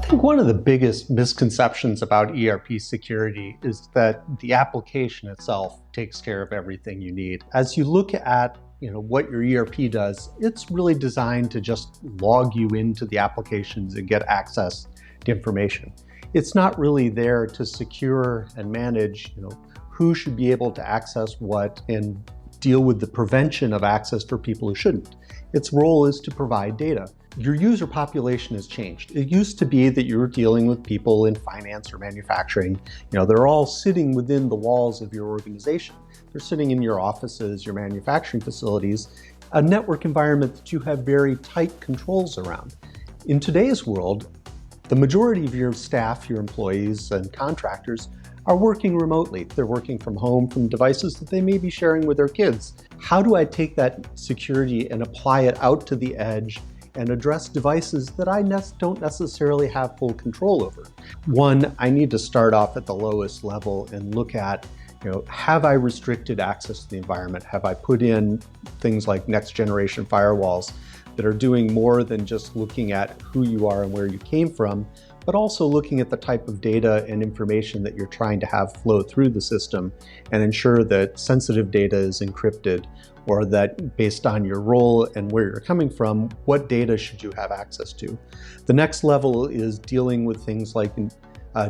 think one of the biggest misconceptions about ERP security is that the application itself takes care of everything you need. As you look at what your ERP does, it's really designed to just log you into the applications and get access to information. It's not really there to secure and manage who should be able to access what and deal with the prevention of access for people who shouldn't. Its role is to provide data. Your user population has changed. It used to be that you were dealing with people in finance or manufacturing. They're all sitting within the walls of your organization. They're sitting in your offices, your manufacturing facilities, a network environment that you have very tight controls around. In today's world, the majority of your staff, your employees and contractors are working remotely. They're working from home from devices that they may be sharing with their kids. How do I take that security and apply it out to the edge and address devices that I don't necessarily have full control over? One, I need to start off at the lowest level and look at, have I restricted access to the environment? Have I put in things like next generation firewalls that are doing more than just looking at who you are and where you came from, but also looking at the type of data and information that you're trying to have flow through the system and ensure that sensitive data is encrypted, or that based on your role and where you're coming from, what data should you have access to? The next level is dealing with things like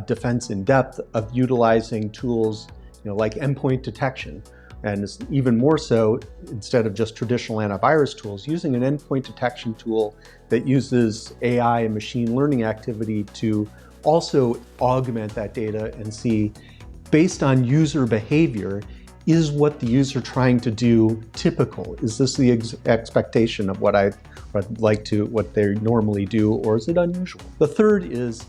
defense in depth of utilizing tools like endpoint detection. And it's even more so, instead of just traditional antivirus tools, using an endpoint detection tool that uses AI and machine learning activity to also augment that data and see, based on user behavior, is what the user trying to do typical? Is this the expectation of what they normally do, or is it unusual? The third is,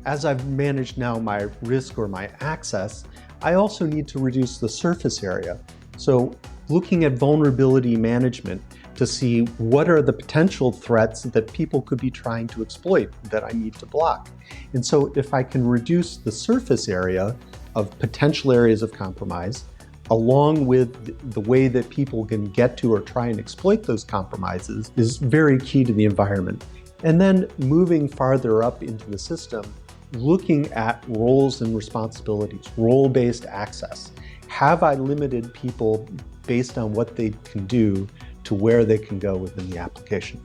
as I've managed now my risk or my access, I also need to reduce the surface area. So looking at vulnerability management to see what are the potential threats that people could be trying to exploit that I need to block. And so if I can reduce the surface area of potential areas of compromise, along with the way that people can get to or try and exploit those compromises, is very key to the environment. And then moving farther up into the system, looking at roles and responsibilities, role-based access. Have I limited people based on what they can do to where they can go within the application?